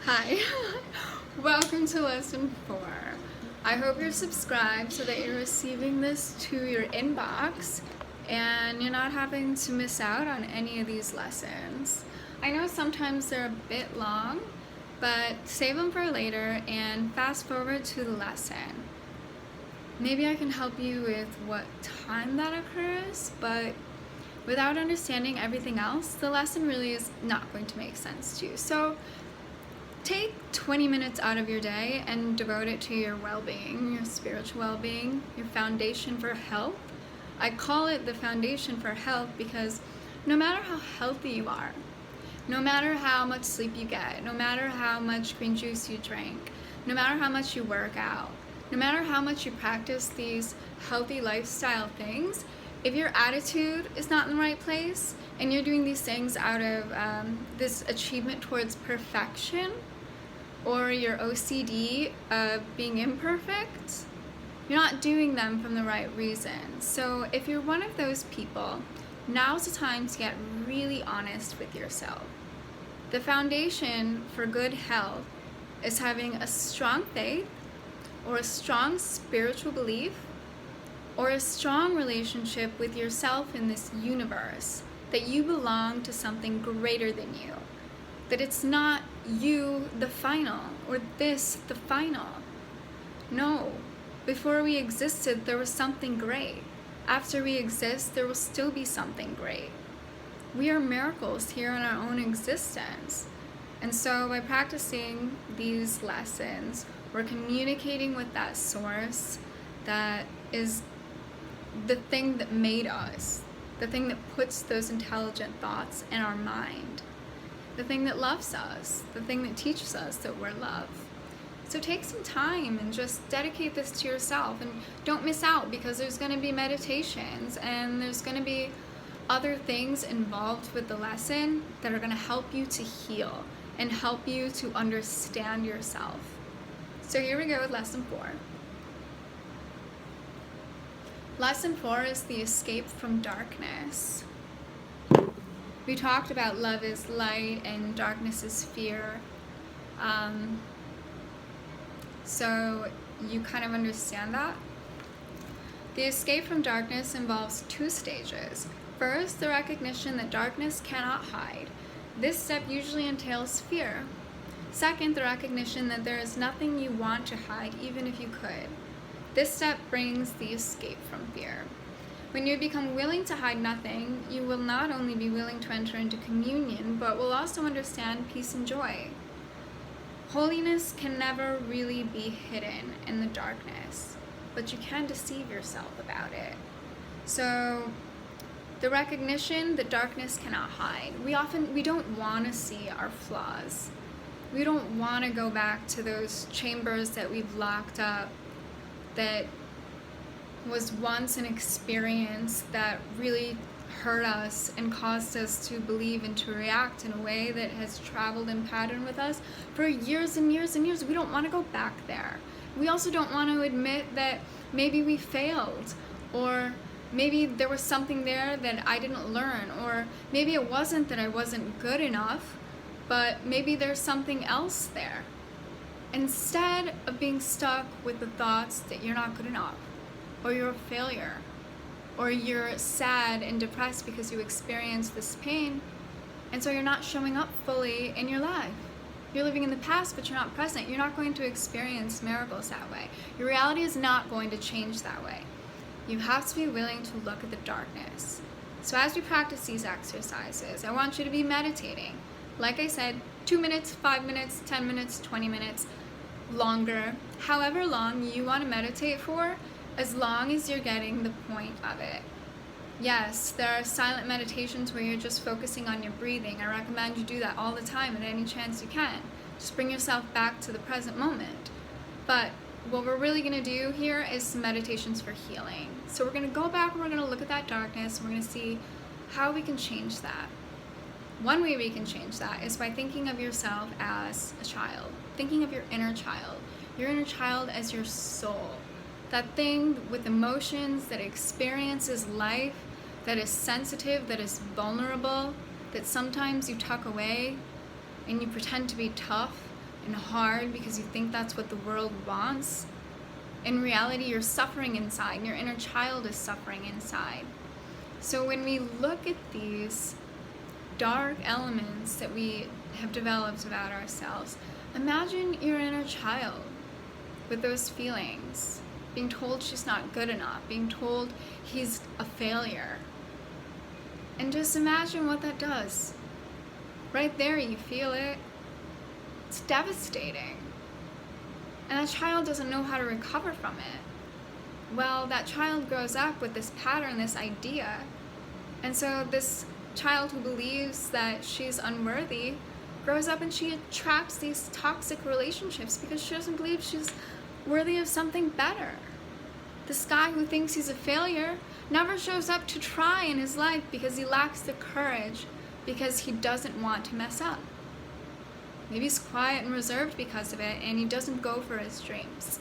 Hi, welcome to lesson 4. I hope you're subscribed so that you're receiving this to your inbox and you're not having to miss out on any of these lessons. I know sometimes they're a bit long, but save them for later and fast forward to the lesson. Maybe I can help you with what time that occurs, but without understanding everything else, the lesson really is not going to make sense to you. So take 20 minutes out of your day and devote it to your well-being, your spiritual well-being, your foundation for health. I call it the foundation for health because no matter how healthy you are, no matter how much sleep you get, no matter how much green juice you drink, no matter how much you work out, no matter how much you practice these healthy lifestyle things, if your attitude is not in the right place and you're doing these things out of this achievement towards perfection or your OCD of being imperfect, you're not doing them from the right reason. So if you're one of those people, now's the time to get really honest with yourself. The foundation for good health is having a strong faith or a strong spiritual belief or a strong relationship with yourself in this universe, that you belong to something greater than you, that it's not you the final or this the final. No, before we existed there was something great. After we exist there will still be something great. We are miracles here in our own existence. And so by practicing these lessons, we're communicating with that source that is the thing that made us, the thing that puts those intelligent thoughts in our mind, the thing that loves us, the thing that teaches us that we're loved. So take some time and just dedicate this to yourself, and don't miss out because there's going to be meditations and there's going to be other things involved with the lesson that are going to help you to heal and help you to understand yourself. So here we go with lesson 4. Lesson 4 is the escape from darkness. We talked about love is light and darkness is fear. So you kind of understand that. The escape from darkness involves 2 stages. First, the recognition that darkness cannot hide. This step usually entails fear. Second, the recognition that there is nothing you want to hide, even if you could. This step brings the escape from fear. When you become willing to hide nothing, you will not only be willing to enter into communion, but will also understand peace and joy. Holiness can never really be hidden in the darkness, but you can deceive yourself about it. So the recognition that darkness cannot hide. We don't want to see our flaws. We don't want to go back to those chambers that we've locked up, that was once an experience that really hurt us and caused us to believe and to react in a way that has traveled in pattern with us for years and years and years. We don't want to go back there. We also don't want to admit that maybe we failed, or maybe there was something there that I didn't learn, or maybe it wasn't that I wasn't good enough, but maybe there's something else there. Instead of being stuck with the thoughts that you're not good enough, or you're a failure, or you're sad and depressed because you experienced this pain, and so you're not showing up fully in your life. You're living in the past, but you're not present. You're not going to experience miracles that way. Your reality is not going to change that way. You have to be willing to look at the darkness. So as we practice these exercises, I want you to be meditating. Like I said, 2 minutes, 5 minutes, 10 minutes, 20 minutes, longer, however long you want to meditate for, as long as you're getting the point of it. Yes, there are silent meditations where you're just focusing on your breathing. I recommend you do that all the time at any chance you can. Just bring yourself back to the present moment. But what we're really going to do here is some meditations for healing. So we're going to go back and we're going to look at that darkness and we're going to see how we can change that. One way we can change that is by thinking of yourself as a child, thinking of your inner child as your soul, that thing with emotions that experiences life, that is sensitive, that is vulnerable, that sometimes you tuck away and you pretend to be tough and hard because you think that's what the world wants, in reality you're suffering inside. Your inner child is suffering inside. So when we look at these dark elements that we have developed about ourselves, imagine your inner child with those feelings, being told she's not good enough, being told he's a failure. And just imagine what that does. Right there, you feel it. It's devastating. And that child doesn't know how to recover from it. Well, that child grows up with this pattern, this idea. And so this child who believes that she's unworthy grows up and she attracts these toxic relationships because she doesn't believe she's worthy of something better. This guy who thinks he's a failure never shows up to try in his life because he lacks the courage, because he doesn't want to mess up. Maybe he's quiet and reserved because of it, and he doesn't go for his dreams.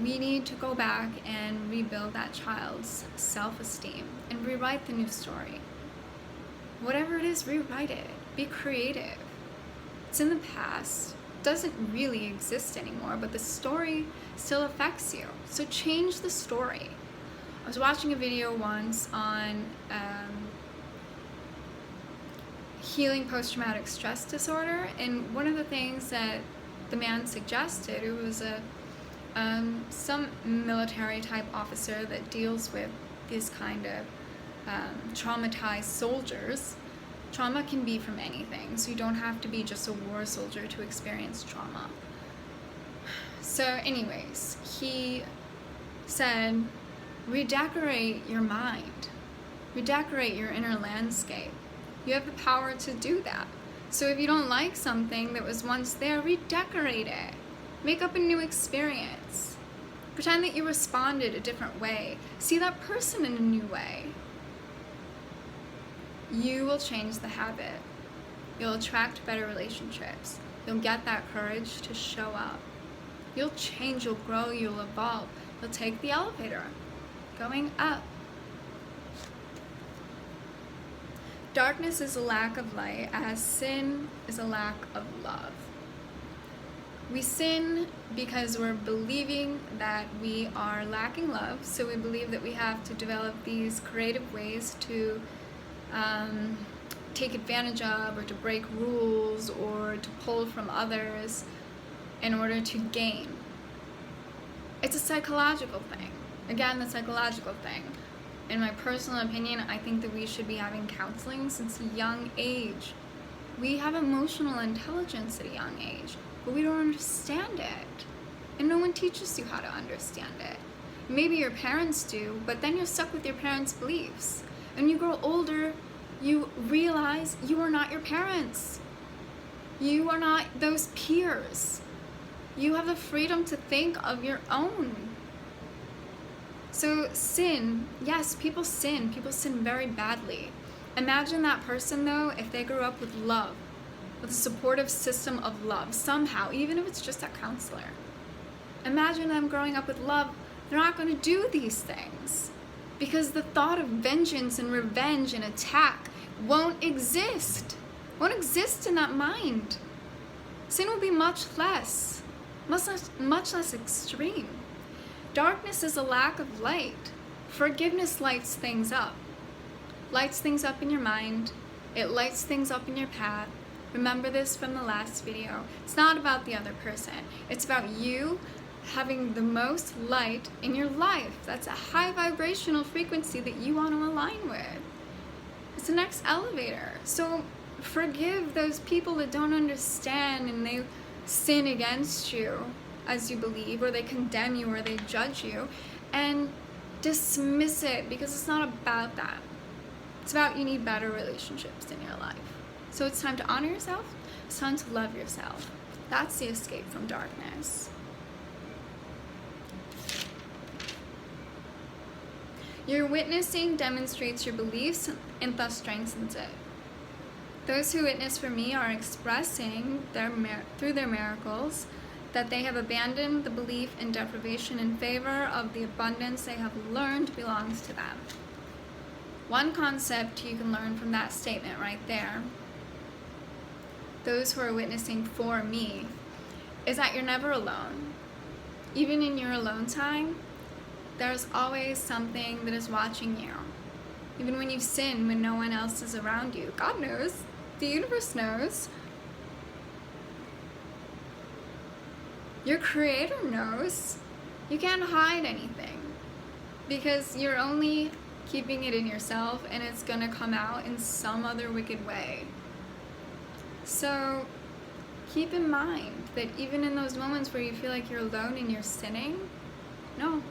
We need to go back and rebuild that child's self-esteem and rewrite the new story. Whatever it is, rewrite it. Be creative. It's in the past. It doesn't really exist anymore, but the story still affects you. So change the story. I was watching a video once on healing post-traumatic stress disorder, and one of the things that the man suggested, it was some military type officer that deals with these kind of traumatized soldiers. Trauma can be from anything, so you don't have to be just a war soldier to experience trauma. So anyways, he said, redecorate your mind, redecorate your inner landscape. You have the power to do that. So if you don't like something that was once there, redecorate it. Make up a new experience. Pretend that you responded a different way. See that person in a new way. You will change the habit. You'll attract better relationships. You'll get that courage to show up. You'll change, you'll grow, you'll evolve. You'll take the elevator, going up. Darkness is a lack of light, as sin is a lack of love. We sin because we're believing that we are lacking love, so we believe that we have to develop these creative ways to take advantage of, or to break rules, or to pull from others in order to gain. It's a psychological thing. Again, the psychological thing. In my personal opinion, I think that we should be having counseling since a young age. We have emotional intelligence at a young age, but we don't understand it. And no one teaches you how to understand it. Maybe your parents do, but then you're stuck with your parents' beliefs. When you grow older, you realize you are not your parents. You are not those peers. You have the freedom to think of your own. So sin, yes, people sin very badly. Imagine that person though, if they grew up with love, with a supportive system of love, somehow, even if it's just a counselor. Imagine them growing up with love, they're not going to do these things. Because the thought of vengeance and revenge and attack won't exist in that mind. Sin will be much less extreme. Darkness is a lack of light. Forgiveness lights things up. Lights things up in your mind. It lights things up in your path. Remember this from the last video. It's not about the other person. It's about you having the most light in your life. That's a high vibrational frequency that you want to align with. It's the next elevator. So forgive those people that don't understand and they sin against you as you believe, or they condemn you, or they judge you, and dismiss it, because it's not about that. It's about you need better relationships in your life. So it's time to honor yourself. It's time to love yourself. That's the escape from darkness. Your witnessing demonstrates your beliefs and thus strengthens it. Those who witness for me are expressing through their miracles that they have abandoned the belief in deprivation in favor of the abundance they have learned belongs to them. One concept you can learn from that statement right there those who are witnessing for me, is that you're never alone. Even in your alone time, there's always something that is watching you. Even when you sin, when no one else is around you, God knows, the universe knows, your creator knows. You can't hide anything because you're only keeping it in yourself, and it's gonna come out in some other wicked way. So keep in mind that even in those moments where you feel like you're alone and you're sinning, no,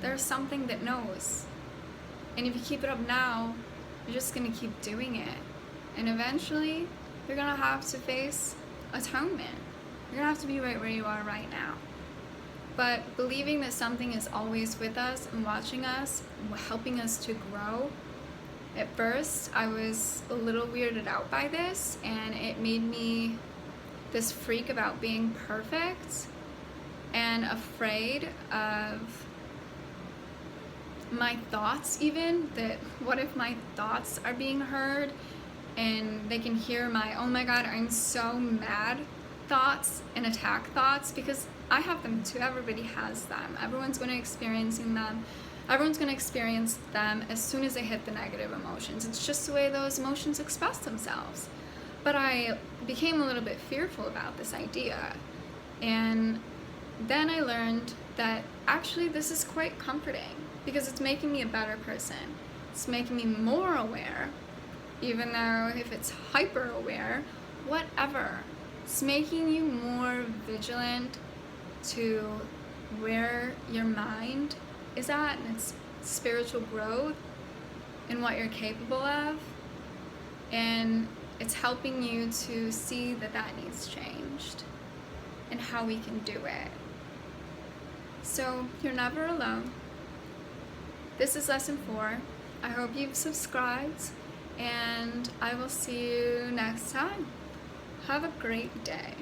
there's something that knows. And if you keep it up now, you're just gonna keep doing it. And eventually, you're gonna have to face atonement. You're gonna have to be right where you are right now. But believing that something is always with us and watching us, and helping us to grow. At first, I was a little weirded out by this, and it made me this freak about being perfect and afraid of my thoughts, even, that what if my thoughts are being heard and they can hear my, oh my God, I'm so mad thoughts and attack thoughts, because I have them too. Everybody has them. Everyone's going to experience them. Everyone's going to experience them as soon as they hit the negative emotions. It's just the way those emotions express themselves. But I became a little bit fearful about this idea. And then I learned that actually this is quite comforting, because it's making me a better person. It's making me more aware, even though if it's hyper aware, whatever. It's making you more vigilant to where your mind is at and its spiritual growth and what you're capable of. And it's helping you to see that that needs changed and how we can do it. So you're never alone. This is lesson 4. I hope you've subscribed, and I will see you next time. Have a great day.